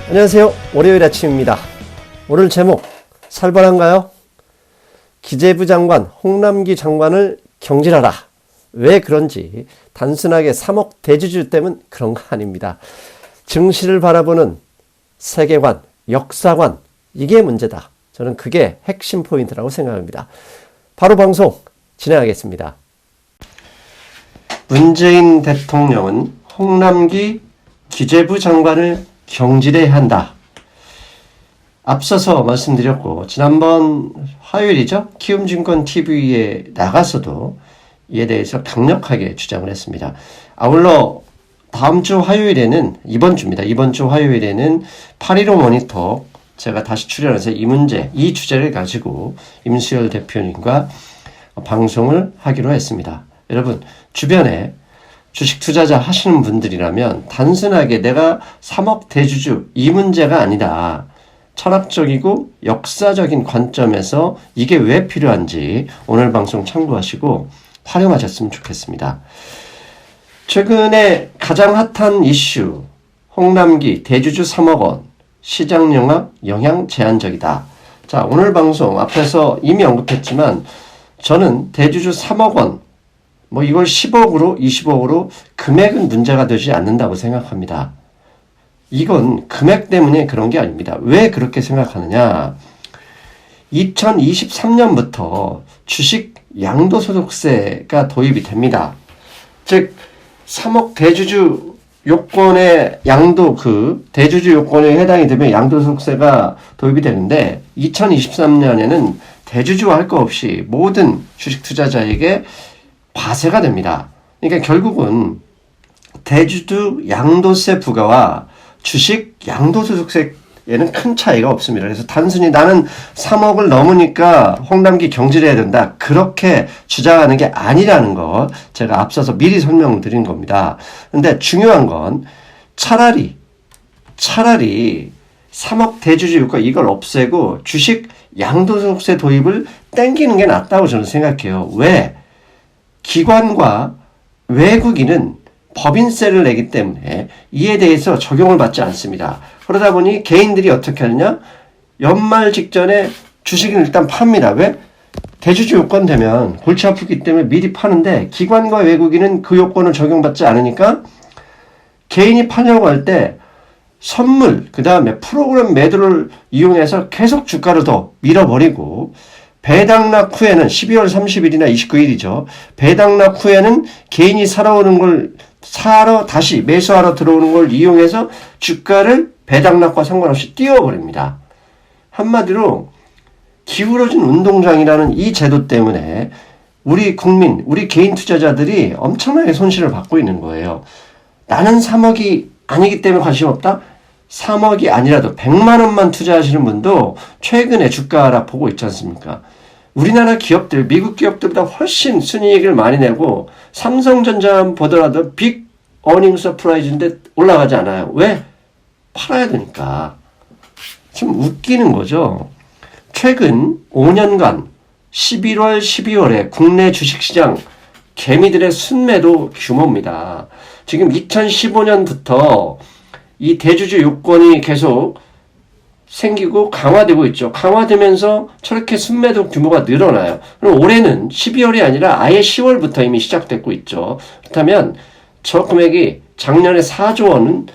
안녕하세요. 월요일 아침입니다. 오늘 제목 살벌한가요? 기재부 장관 홍남기 장관을 경질하라. 왜 그런지 단순하게 3억 대주주 때문 그런 거 아닙니다. 증시를 바라보는 세계관, 역사관, 이게 문제다. 저는 그게 핵심 포인트라고 생각합니다. 바로 방송 진행하겠습니다. 문재인 대통령은 홍남기 기재부 장관을 경질해야 한다. 앞서서 말씀드렸고 지난번 화요일이죠. 키움증권TV에 나가서도 이에 대해서 강력하게 주장을 했습니다. 아울러 다음 주 화요일에는 이번 주 화요일에는 8.15 모니터 제가 다시 출연해서 이 문제, 이 주제를 가지고 임수열 대표님과 방송을 하기로 했습니다. 여러분 주변에 주식 투자자 하시는 분들이라면 단순하게 내가 3억 대주주 이 문제가 아니다. 철학적이고 역사적인 관점에서 이게 왜 필요한지 오늘 방송 참고하시고 활용하셨으면 좋겠습니다. 최근에 가장 핫한 이슈 홍남기 대주주 3억 원 시장 영향 제한적이다. 자, 오늘 방송 앞에서 이미 언급했지만 저는 대주주 3억 원 이걸 10억으로 20억으로 금액은 문제가 되지 않는다고 생각합니다. 이건 금액 때문에 그런 게 아닙니다. 왜 그렇게 생각하느냐? 2023년부터 주식 양도소득세가 도입이 됩니다. 즉 3억 대주주 요건에 대주주 요건에 해당이 되면 양도소득세가 도입이 되는데 2023년에는 대주주와 할 거 없이 모든 주식 투자자에게 과세가 됩니다. 그러니까 결국은 대주주 양도세 부과와 주식 양도소득세에는 큰 차이가 없습니다. 그래서 단순히 나는 3억을 넘으니까 홍남기 경질해야 된다. 그렇게 주장하는 게 아니라는 것 제가 앞서서 미리 설명드린 겁니다. 근데 중요한 건 차라리 3억 대주주 요건 이걸 없애고 주식 양도소득세 도입을 땡기는 게 낫다고 저는 생각해요. 왜? 기관과 외국인은 법인세를 내기 때문에 이에 대해서 적용을 받지 않습니다. 그러다 보니 개인들이 어떻게 하느냐? 연말 직전에 주식을 일단 팝니다. 왜? 대주주 요건 되면 골치 아프기 때문에 미리 파는데 기관과 외국인은 그 요건을 적용받지 않으니까 개인이 팔려고 할 때 선물, 그 다음에 프로그램 매도를 이용해서 계속 주가를 더 밀어버리고 배당락 후에는 12월 30일이나 29일이죠. 배당락 후에는 개인이 다시 매수하러 들어오는 걸 이용해서 주가를 배당락과 상관없이 띄워버립니다. 한마디로 기울어진 운동장이라는 이 제도 때문에 우리 개인 투자자들이 엄청나게 손실을 받고 있는 거예요. 나는 3억이 아니기 때문에 관심 없다? 3억이 아니라도 100만 원만 투자하시는 분도 최근에 주가 하락 보고 있지 않습니까? 우리나라 기업들, 미국 기업들보다 훨씬 순이익을 많이 내고 삼성전자 보더라도 빅 어닝 서프라이즈인데 올라가지 않아요. 왜? 팔아야 되니까. 좀 웃기는 거죠. 최근 5년간 11월, 12월에 국내 주식시장 개미들의 순매도 규모입니다. 지금 2015년부터 이 대주주 요건이 계속 생기고 강화되고 있죠. 강화되면서 저렇게 순매도 규모가 늘어나요. 그럼 올해는 12월이 아니라 아예 10월부터 이미 시작됐고 있죠. 그렇다면 저 금액이 작년에 4조 원은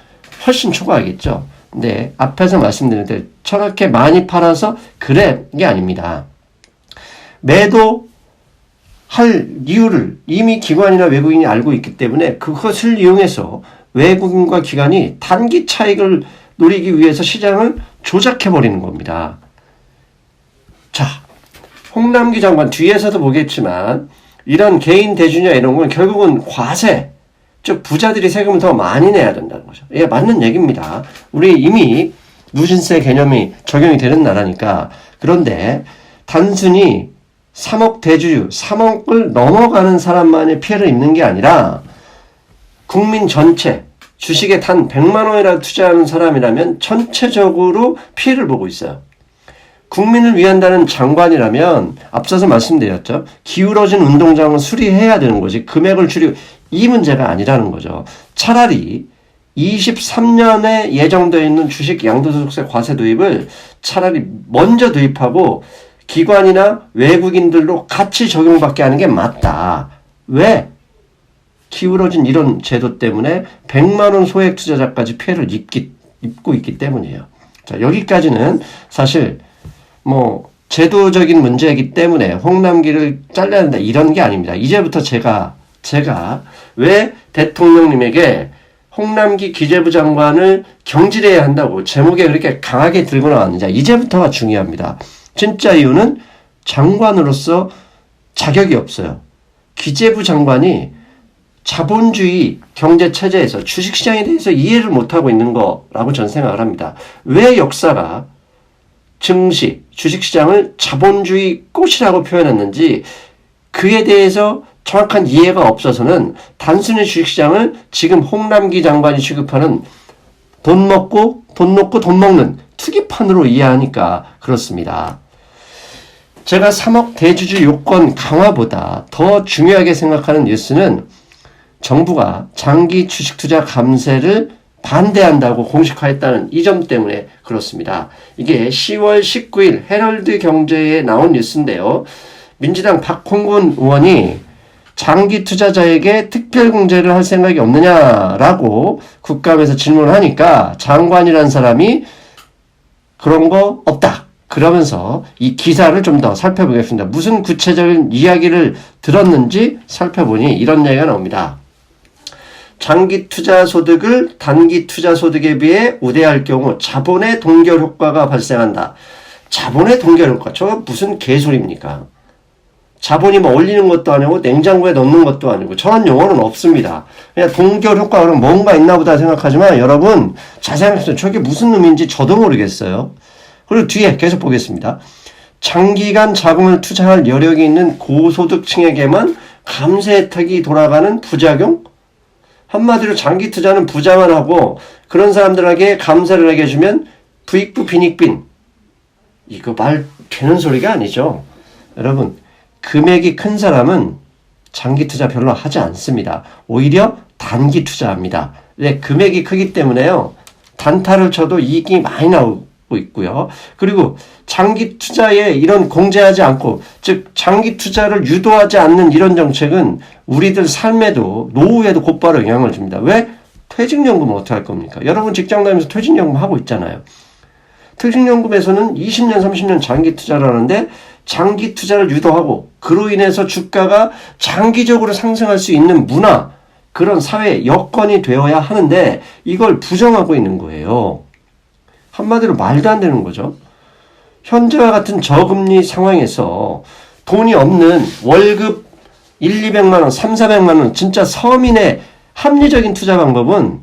훨씬 초과하겠죠. 근데 앞에서 말씀드린 대로 저렇게 많이 팔아서 게 아닙니다. 매도할 이유를 이미 기관이나 외국인이 알고 있기 때문에 그것을 이용해서 외국인과 기관이 단기 차익을 노리기 위해서 시장을 조작해버리는 겁니다. 자, 홍남기 장관 뒤에서도 보겠지만 이런 개인 대주주냐 이런 건 결국은 과세, 즉 부자들이 세금을 더 많이 내야 된다는 거죠. 예, 맞는 얘기입니다. 우리 이미 누진세 개념이 적용이 되는 나라니까. 그런데 단순히 3억 대주주, 3억을 넘어가는 사람만이 피해를 입는 게 아니라 국민 전체, 주식에 단 100만 원이라도 투자하는 사람이라면 전체적으로 피해를 보고 있어요. 국민을 위한다는 장관이라면 앞서서 말씀드렸죠. 기울어진 운동장을 수리해야 되는 거지 금액을 줄이고 이 문제가 아니라는 거죠. 차라리 23년에 예정되어 있는 주식 양도소득세 과세 도입을 차라리 먼저 도입하고 기관이나 외국인들로 같이 적용받게 하는 게 맞다. 왜? 기울어진 이런 제도 때문에 100만 원 소액 투자자까지 피해를 입고 있기 때문이에요. 자, 여기까지는 사실 뭐 제도적인 문제이기 때문에 홍남기를 잘라야 한다 이런 게 아닙니다. 이제부터 제가 왜 대통령님에게 홍남기 기재부 장관을 경질해야 한다고 제목에 그렇게 강하게 들고 나왔느냐. 이제부터가 중요합니다. 진짜 이유는 장관으로서 자격이 없어요. 기재부 장관이 자본주의 경제체제에서 주식시장에 대해서 이해를 못하고 있는 거라고 저는 생각을 합니다. 왜 역사가 증시, 주식시장을 자본주의 꽃이라고 표현했는지 그에 대해서 정확한 이해가 없어서는 단순히 주식시장을 지금 홍남기 장관이 취급하는 돈 놓고 돈 먹는 투기판으로 이해하니까 그렇습니다. 제가 3억 대주주 요건 강화보다 더 중요하게 생각하는 뉴스는 정부가 장기 주식 투자 감세를 반대한다고 공식화했다는 이 점 때문에 그렇습니다. 이게 10월 19일 헤럴드 경제에 나온 뉴스인데요. 민주당 박홍근 의원이 장기 투자자에게 특별 공제를 할 생각이 없느냐라고 국감에서 질문을 하니까 장관이라는 사람이 그런 거 없다. 그러면서 이 기사를 좀 더 살펴보겠습니다. 무슨 구체적인 이야기를 들었는지 살펴보니 이런 얘기가 나옵니다. 장기 투자 소득을 단기 투자 소득에 비해 우대할 경우 자본의 동결 효과가 발생한다. 자본의 동결 효과. 저거 무슨 개소리입니까? 자본이 뭐 올리는 것도 아니고 냉장고에 넣는 것도 아니고 저런 용어는 없습니다. 그냥 동결 효과 그럼 뭔가 있나 보다 생각하지만 여러분 자세히 생각해보세요. 저게 무슨 의미인지 저도 모르겠어요. 그리고 뒤에 계속 보겠습니다. 장기간 자금을 투자할 여력이 있는 고소득층에게만 감세 혜택이 돌아가는 부작용? 한마디로 장기 투자는 부자만 하고 그런 사람들에게 감세를 하게 해주면 부익부 빈익빈. 이거 말 되는 소리가 아니죠. 여러분 금액이 큰 사람은 장기 투자 별로 하지 않습니다. 오히려 단기 투자합니다. 네, 금액이 크기 때문에요. 단타를 쳐도 이익이 많이 나오고 있고요. 그리고 장기 투자에 이런 공제하지 않고 즉 장기 투자를 유도하지 않는 이런 정책은 우리들 삶에도 노후에도 곧바로 영향을 줍니다. 왜? 퇴직연금은 어떻게 할 겁니까? 여러분 직장 다니면서 퇴직연금 하고 있잖아요. 퇴직연금에서는 20년, 30년 장기 투자를 하는데 장기 투자를 유도하고 그로 인해서 주가가 장기적으로 상승할 수 있는 문화, 그런 사회 여건이 되어야 하는데 이걸 부정하고 있는 거예요. 한마디로 말도 안 되는 거죠. 현재와 같은 저금리 상황에서 돈이 없는 월급 1, 200만 원, 3, 400만 원 진짜 서민의 합리적인 투자 방법은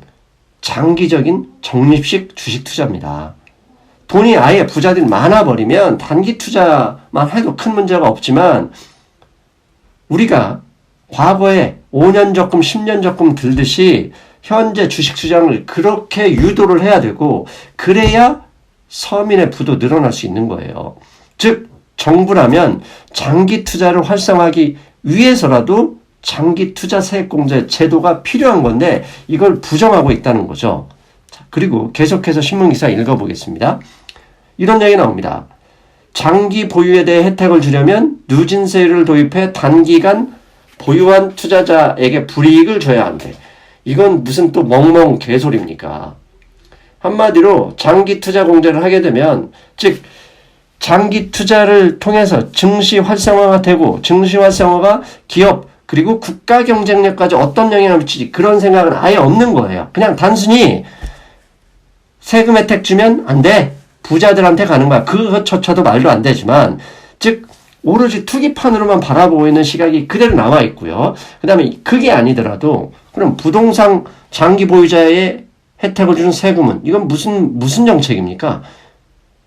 장기적인 적립식 주식 투자입니다. 돈이 아예 부자들이 많아버리면 단기 투자만 해도 큰 문제가 없지만 우리가 과거에 5년 적금, 10년 적금 들듯이 현재 주식시장을 그렇게 유도를 해야 되고 그래야 서민의 부도 늘어날 수 있는 거예요. 즉 정부라면 장기 투자를 활성화하기 위해서라도 장기 투자 세액공제 제도가 필요한 건데 이걸 부정하고 있다는 거죠. 그리고 계속해서 신문기사 읽어보겠습니다. 이런 얘기 나옵니다. 장기 보유에 대해 혜택을 주려면 누진세율을 도입해 단기간 보유한 투자자에게 불이익을 줘야 한대. 이건 무슨 또 멍멍 개소리입니까? 한마디로 장기 투자 공제를 하게 되면 즉 장기 투자를 통해서 증시 활성화가 되고 증시 활성화가 기업 그리고 국가 경쟁력까지 어떤 영향을 미치지 그런 생각은 아예 없는 거예요. 그냥 단순히 세금 혜택 주면 안 돼. 부자들한테 가는 거야. 그것조차도 말도 안 되지만 즉 오로지 투기판으로만 바라보고 있는 시각이 그대로 남아 있고요. 그 다음에 그게 아니더라도 그럼 부동산 장기 보유자의 혜택을 주는 세금은 이건 무슨 정책입니까?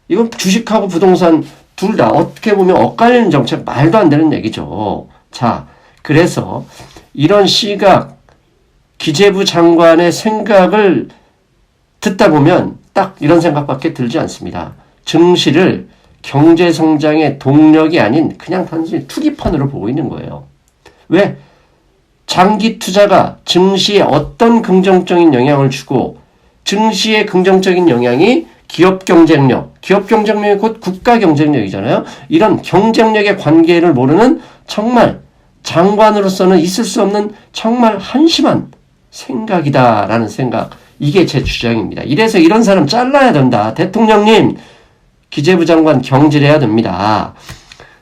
이건 주식하고 부동산 둘 다 어떻게 보면 엇갈리는 정책 말도 안 되는 얘기죠. 자, 그래서 이런 시각 기재부 장관의 생각을 듣다 보면 딱 이런 생각밖에 들지 않습니다. 증시를 경제성장의 동력이 아닌 그냥 단순히 투기판으로 보고 있는 거예요. 왜? 장기 투자가 증시에 어떤 긍정적인 영향을 주고 증시의 긍정적인 영향이 기업 경쟁력이 곧 국가 경쟁력이잖아요. 이런 경쟁력의 관계를 모르는 정말 장관으로서는 있을 수 없는 정말 한심한 생각이다라는 생각. 이게 제 주장입니다. 이래서 이런 사람 잘라야 된다. 대통령님, 기재부 장관 경질해야 됩니다.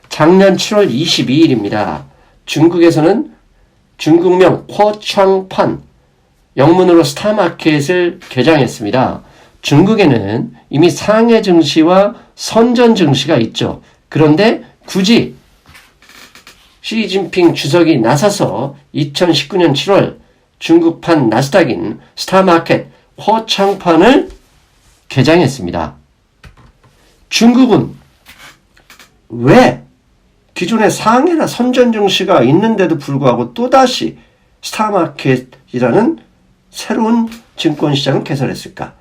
작년 7월 22일입니다. 중국에서는 중국명 쿼창판, 영문으로 스타마켓을 개장했습니다. 중국에는 이미 상해 증시와 선전 증시가 있죠. 그런데 굳이 시진핑 주석이 나서서 2019년 7월 중국판 나스닥인 스타마켓 쿼창판을 개장했습니다. 중국은 왜 기존에 상해나 선전 증시가 있는데도 불구하고 또다시 스타마켓이라는 새로운 증권시장을 개설했을까?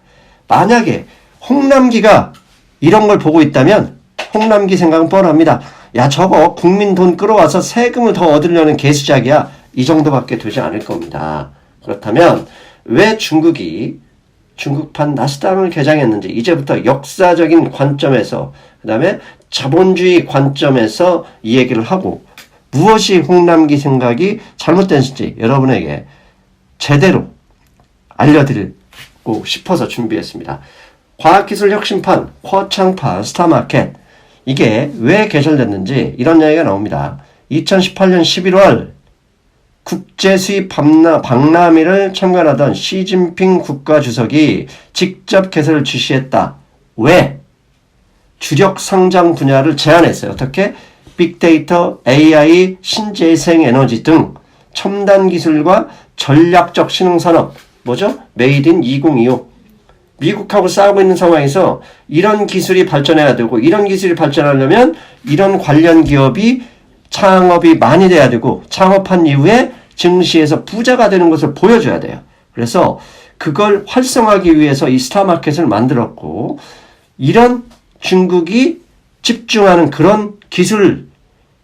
만약에 홍남기가 이런 걸 보고 있다면 홍남기 생각은 뻔합니다. 야, 저거 국민 돈 끌어와서 세금을 더 얻으려는 개수작이야. 이 정도밖에 되지 않을 겁니다. 그렇다면 왜 중국이 중국판 나스닥을 개장했는지 이제부터 역사적인 관점에서 그 다음에 자본주의 관점에서 이 얘기를 하고 무엇이 홍남기 생각이 잘못됐는지 여러분에게 제대로 알려드리고 싶어서 준비했습니다. 과학기술혁신판, 쿼창판, 스타마켓 이게 왜 개설됐는지 이런 이야기가 나옵니다. 2018년 11월 국제수입 박람회를 참관하던 시진핑 국가주석이 직접 개설을 지시했다. 왜? 주력 상장 분야를 제안했어요. 어떻게? 빅데이터, AI, 신재생에너지 등 첨단 기술과 전략적 신흥산업, 뭐죠? 메이드 인 2025. 미국하고 싸우고 있는 상황에서 이런 기술이 발전해야 되고 이런 기술이 발전하려면 이런 관련 기업이 창업이 많이 돼야 되고 창업한 이후에 증시에서 부자가 되는 것을 보여줘야 돼요. 그래서 그걸 활성화하기 위해서 이 스타마켓을 만들었고 이런 중국이 집중하는 그런 기술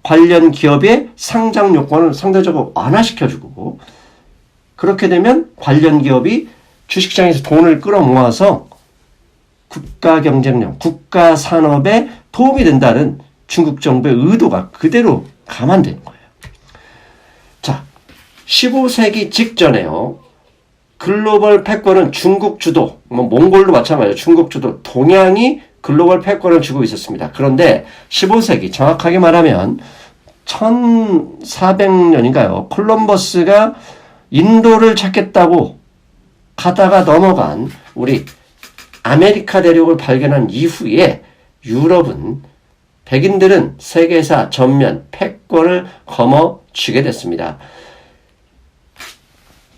관련 기업의 상장 요건을 상대적으로 완화시켜주고 그렇게 되면 관련 기업이 주식시장에서 돈을 끌어모아서 국가 경쟁력, 국가 산업에 도움이 된다는 중국 정부의 의도가 그대로 감안된 거예요. 자, 15세기 직전에요. 글로벌 패권은 중국 주도, 몽골도 마찬가지예요. 중국 주도, 동양이 글로벌 패권을 쥐고 있었습니다. 그런데 15세기, 정확하게 말하면 1400년인가요? 콜럼버스가 인도를 찾겠다고 가다가 넘어간 우리 아메리카 대륙을 발견한 이후에 유럽은 백인들은 세계사 전면 패권을 거머쥐게 됐습니다.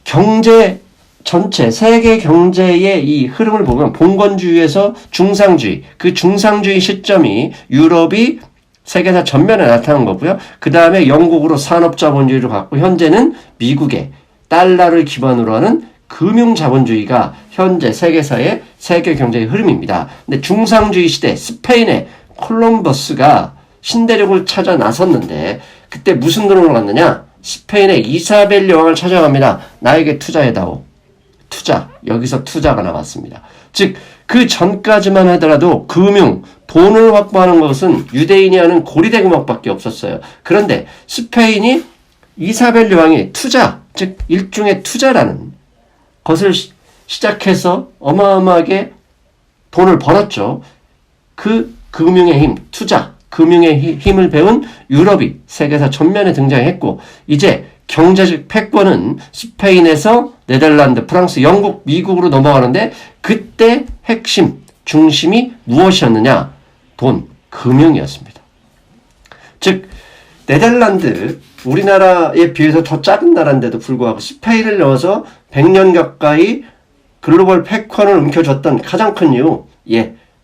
경제 전체 세계 경제의 이 흐름을 보면 봉건주의에서 중상주의, 그 중상주의 시점이 유럽이 세계사 전면에 나타난 거고요. 그 다음에 영국으로 산업자본주의를 갖고 현재는 미국의 달러를 기반으로 하는 금융자본주의가 현재 세계사의 세계 경제의 흐름입니다. 근데 중상주의 시대 스페인의 콜럼버스가 신대륙을 찾아 나섰는데 그때 무슨 돈을 갔느냐? 스페인의 이사벨 여왕을 찾아갑니다. 나에게 투자해다오. 투자. 여기서 투자가 나왔습니다. 즉 그 전까지만 하더라도 금융, 돈을 확보하는 것은 유대인이 하는 고리대금업밖에 없었어요. 그런데 스페인이 이사벨 여왕이 투자, 즉 일종의 투자라는 것을 시작해서 어마어마하게 돈을 벌었죠. 그 금융의 힘, 투자, 금융의 힘을 배운 유럽이 세계사 전면에 등장했고 이제 경제적 패권은 스페인에서 네덜란드, 프랑스, 영국, 미국으로 넘어가는데 그때 핵심, 중심이 무엇이었느냐? 돈, 금융이었습니다. 즉 네덜란드, 우리나라에 비해서 더 작은 나라인데도 불구하고 스페인을 넣어서 100년 가까이 글로벌 패권을 움켜쥐었던 가장 큰 이유,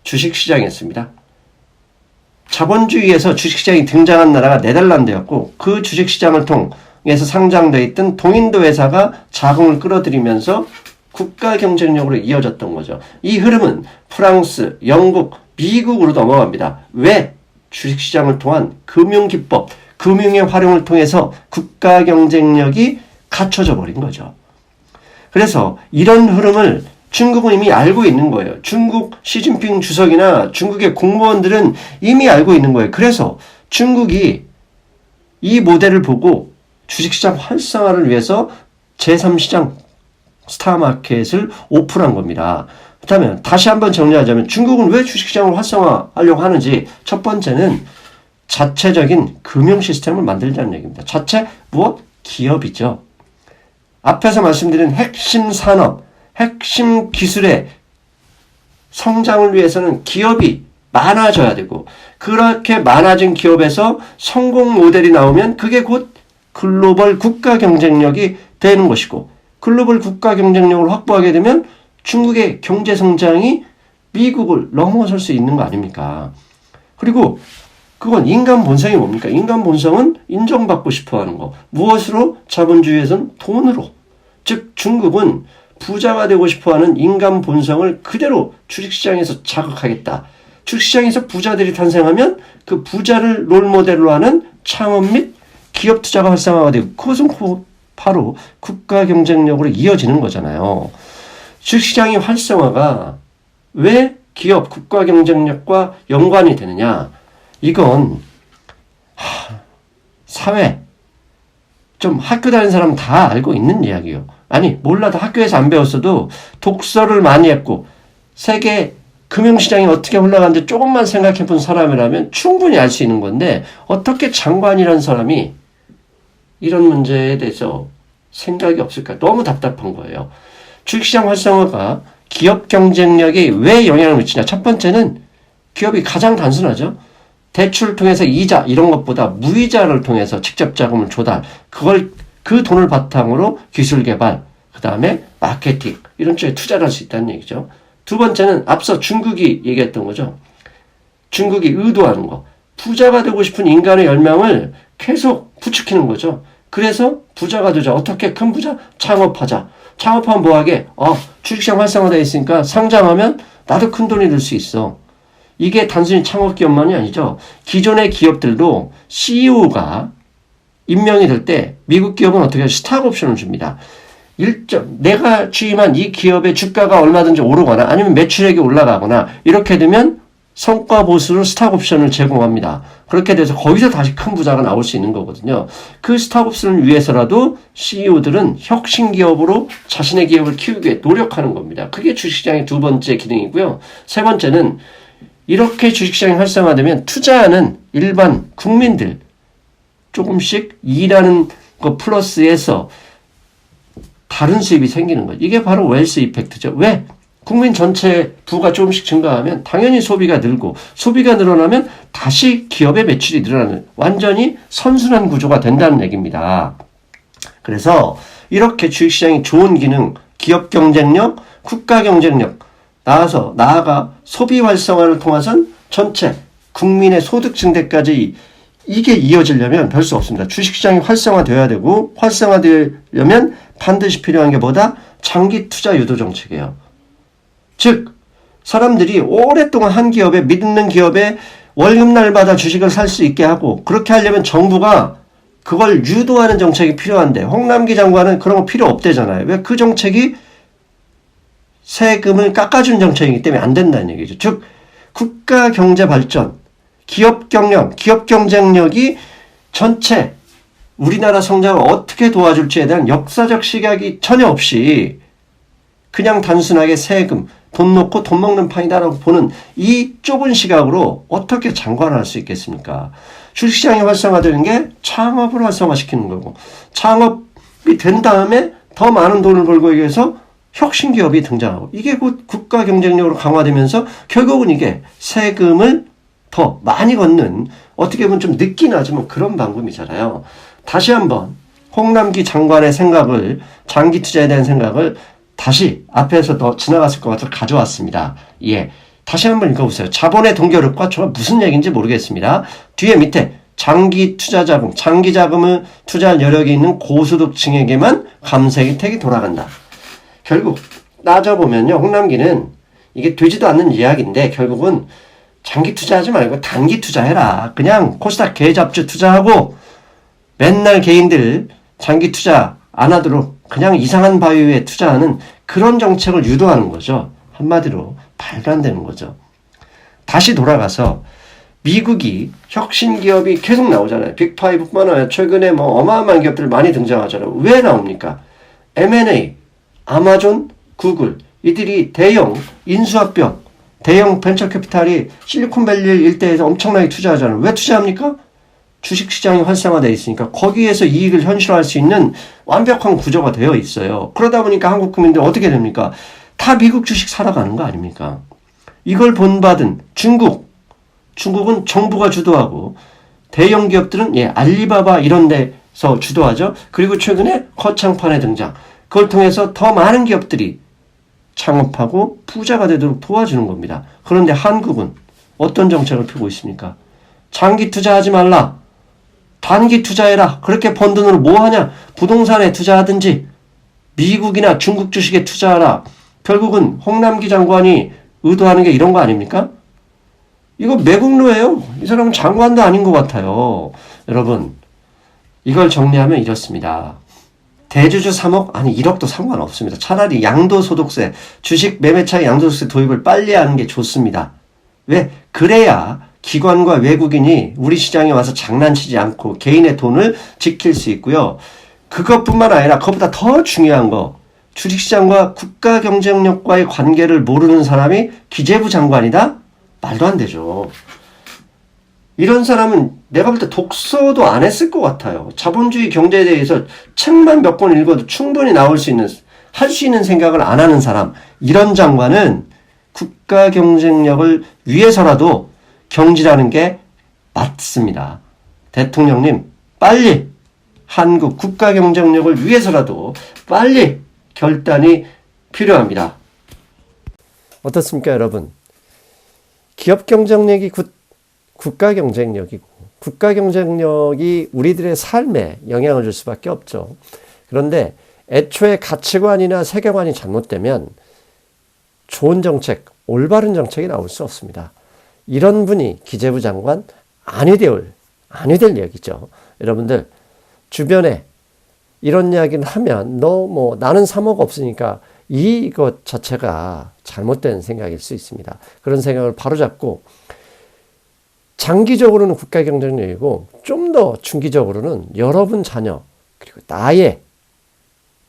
주식시장이었습니다. 자본주의에서 주식시장이 등장한 나라가 네덜란드였고 그 주식시장을 통해서 상장되어 있던 동인도 회사가 자금을 끌어들이면서 국가 경쟁력으로 이어졌던 거죠. 이 흐름은 프랑스, 영국, 미국으로 넘어갑니다. 왜? 주식시장을 통한 금융기법, 금융의 활용을 통해서 국가 경쟁력이 갖춰져 버린 거죠. 그래서 이런 흐름을 중국은 이미 알고 있는 거예요. 중국 시진핑 주석이나 중국의 공무원들은 이미 알고 있는 거예요. 그래서 중국이 이 모델을 보고 주식시장 활성화를 위해서 제3시장 스타마켓을 오픈한 겁니다. 그렇다면 다시 한번 정리하자면 중국은 왜 주식시장을 활성화하려고 하는지, 첫 번째는 자체적인 금융 시스템을 만들자는 얘기입니다. 자체 무엇? 기업이죠. 앞에서 말씀드린 핵심 산업, 핵심 기술의 성장을 위해서는 기업이 많아져야 되고, 그렇게 많아진 기업에서 성공 모델이 나오면 그게 곧 글로벌 국가 경쟁력이 되는 것이고, 글로벌 국가 경쟁력을 확보하게 되면 중국의 경제 성장이 미국을 넘어설 수 있는 거 아닙니까? 그리고 그건 인간 본성이 뭡니까? 인간 본성은 인정받고 싶어 하는 거. 무엇으로? 자본주의에서는 돈으로. 즉 중국은 부자가 되고 싶어 하는 인간 본성을 그대로 주식시장에서 자극하겠다. 주식시장에서 부자들이 탄생하면 그 부자를 롤모델로 하는 창업 및 기업 투자가 활성화가 되고, 그것은 바로 국가 경쟁력으로 이어지는 거잖아요. 주식시장의 활성화가 왜 기업 국가 경쟁력과 연관이 되느냐? 이건 사회, 좀 학교 다니는 사람 다 알고 있는 이야기예요. 아니 몰라도 학교에서 안 배웠어도 독서를 많이 했고 세계 금융시장이 어떻게 흘러가는지 조금만 생각해 본 사람이라면 충분히 알 수 있는 건데, 어떻게 장관이라는 사람이 이런 문제에 대해서 생각이 없을까? 너무 답답한 거예요. 주식시장 활성화가 기업 경쟁력에 왜 영향을 미치냐? 첫 번째는 기업이 가장 단순하죠. 대출을 통해서 이자 이런 것보다 무이자를 통해서 직접 자금을 조달, 그 돈을 바탕으로 기술 개발, 그 다음에 마케팅 이런 쪽에 투자를 할 수 있다는 얘기죠. 두 번째는 앞서 중국이 얘기했던 거죠. 중국이 의도하는 거. 부자가 되고 싶은 인간의 열망을 계속 부추기는 거죠. 그래서 부자가 되자. 어떻게 큰 부자? 창업하자. 창업하면 뭐하게? 주식시장 활성화되어 있으니까 상장하면 나도 큰 돈이 될 수 있어. 이게 단순히 창업기업만이 아니죠. 기존의 기업들도 CEO가 임명이 될 때 미국 기업은 어떻게 스탁 옵션을 줍니다. 내가 취임한 이 기업의 주가가 얼마든지 오르거나 아니면 매출액이 올라가거나 이렇게 되면 성과 보수로 스탁 옵션을 제공합니다. 그렇게 돼서 거기서 다시 큰 부자가 나올 수 있는 거거든요. 그 스탁 옵션을 위해서라도 CEO들은 혁신 기업으로 자신의 기업을 키우기 위해 노력하는 겁니다. 그게 주식시장의 두 번째 기능이고요. 세 번째는 이렇게 주식시장이 활성화되면 투자하는 일반 국민들 조금씩 일하는 거 플러스해서 다른 수입이 생기는 거죠. 이게 바로 웰스 이펙트죠. 왜? 국민 전체 부가 조금씩 증가하면 당연히 소비가 늘고, 소비가 늘어나면 다시 기업의 매출이 늘어나는 완전히 선순환 구조가 된다는 얘기입니다. 그래서 이렇게 주식시장이 좋은 기능, 기업 경쟁력, 국가 경쟁력, 나아가 소비 활성화를 통해서는 전체 국민의 소득 증대까지 이게 이어지려면 별 수 없습니다. 주식시장이 활성화되어야 되고, 활성화되려면 반드시 필요한 게 뭐다? 장기 투자 유도 정책이에요. 즉 사람들이 오랫동안 한 기업에, 믿는 기업에 월급날마다 주식을 살 수 있게 하고, 그렇게 하려면 정부가 그걸 유도하는 정책이 필요한데 홍남기 장관은 그런 거 필요 없대잖아요. 왜? 그 정책이 세금을 깎아준 정책이기 때문에 안 된다는 얘기죠. 즉 국가 경제 발전, 기업 경영, 기업 경쟁력이 전체 우리나라 성장을 어떻게 도와줄지에 대한 역사적 시각이 전혀 없이 그냥 단순하게 세금, 돈 놓고 돈 먹는 판이다라고 보는 이 좁은 시각으로 어떻게 장관을 할 수 있겠습니까? 주식시장이 활성화되는 게 창업을 활성화시키는 거고, 창업이 된 다음에 더 많은 돈을 벌기 위해서 혁신기업이 등장하고, 이게 곧 국가 경쟁력으로 강화되면서 결국은 이게 세금을 더 많이 걷는, 어떻게 보면 좀 늦긴 하지만 그런 방법이잖아요. 다시 한번 홍남기 장관의 생각을, 장기 투자에 대한 생각을 다시 앞에서 더 지나갔을 것 같아서 가져왔습니다. 예. 다시 한번 읽어보세요. 자본의 동결과 저가 무슨 얘기인지 모르겠습니다. 뒤에 밑에 장기 투자 자금, 장기 자금을 투자할 여력이 있는 고소득층에게만 감세 혜택이 돌아간다. 결국 따져보면요, 홍남기는 이게 되지도 않는 이야기인데 결국은 장기 투자하지 말고 단기 투자해라. 그냥 코스닥 개잡주 투자하고 맨날 개인들 장기 투자 안 하도록 그냥 이상한 바이오에 투자하는 그런 정책을 유도하는 거죠. 한마디로 말도 안 되는 거죠. 다시 돌아가서 미국이 혁신 기업이 계속 나오잖아요. 빅5뿐만 아니라 최근에 뭐 어마어마한 기업들 많이 등장하잖아요. 왜 나옵니까? M&A, 아마존, 구글 이들이 대형 인수합병, 대형 벤처 캐피탈이 실리콘밸리 일대에서 엄청나게 투자하잖아요. 왜 투자합니까? 주식시장이 활성화되어 있으니까 거기에서 이익을 현실화할 수 있는 완벽한 구조가 되어 있어요. 그러다 보니까 한국 국민들 어떻게 됩니까? 다 미국 주식 살아가는 거 아닙니까? 이걸 본받은 중국은 정부가 주도하고 대형 기업들은 알리바바 이런 데서 주도하죠. 그리고 최근에 거창판의 등장. 그걸 통해서 더 많은 기업들이 창업하고 부자가 되도록 도와주는 겁니다. 그런데 한국은 어떤 정책을 펴고 있습니까? 장기 투자하지 말라. 단기 투자해라. 그렇게 번 돈으로 뭐 하냐? 부동산에 투자하든지 미국이나 중국 주식에 투자하라. 결국은 홍남기 장관이 의도하는 게 이런 거 아닙니까? 이거 매국노예요. 이 사람은 장관도 아닌 것 같아요. 여러분, 이걸 정리하면 이렇습니다. 대주주 3억? 아니 1억도 상관없습니다. 차라리 양도소득세, 주식 매매차익 양도소득세 도입을 빨리 하는 게 좋습니다. 왜? 그래야 기관과 외국인이 우리 시장에 와서 장난치지 않고 개인의 돈을 지킬 수 있고요. 그것뿐만 아니라 그것보다 더 중요한 거, 주식시장과 국가 경쟁력과의 관계를 모르는 사람이 기재부 장관이다? 말도 안 되죠. 이런 사람은 내가 볼 때 독서도 안 했을 것 같아요. 자본주의 경제에 대해서 책만 몇 권 읽어도 충분히 나올 수 있는, 할 수 있는 생각을 안 하는 사람, 이런 장관은 국가 경쟁력을 위해서라도 경질하는 게 맞습니다. 대통령님, 빨리 한국 국가 경쟁력을 위해서라도 빨리 결단이 필요합니다. 어떻습니까, 여러분? 기업 경쟁력이 국가 경쟁력이고, 국가 경쟁력이 우리들의 삶에 영향을 줄 수밖에 없죠. 그런데 애초에 가치관이나 세계관이 잘못되면 좋은 정책, 올바른 정책이 나올 수 없습니다. 이런 분이 기재부 장관 아니 될 얘기죠. 여러분들 주변에 이런 이야기를 하면 나는 3억 없으니까 이것 자체가 잘못된 생각일 수 있습니다. 그런 생각을 바로잡고 장기적으로는 국가 경쟁력이고 좀 더 중기적으로는 여러분 자녀 그리고 나의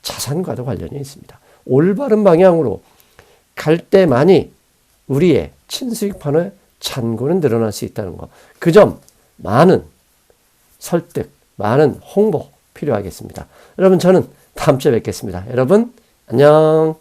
자산과도 관련이 있습니다. 올바른 방향으로 갈 때만이 우리의 친수익판의 잔고는 늘어날 수 있다는 것. 그 점 많은 설득, 많은 홍보 필요하겠습니다. 여러분 저는 다음 주에 뵙겠습니다. 여러분 안녕.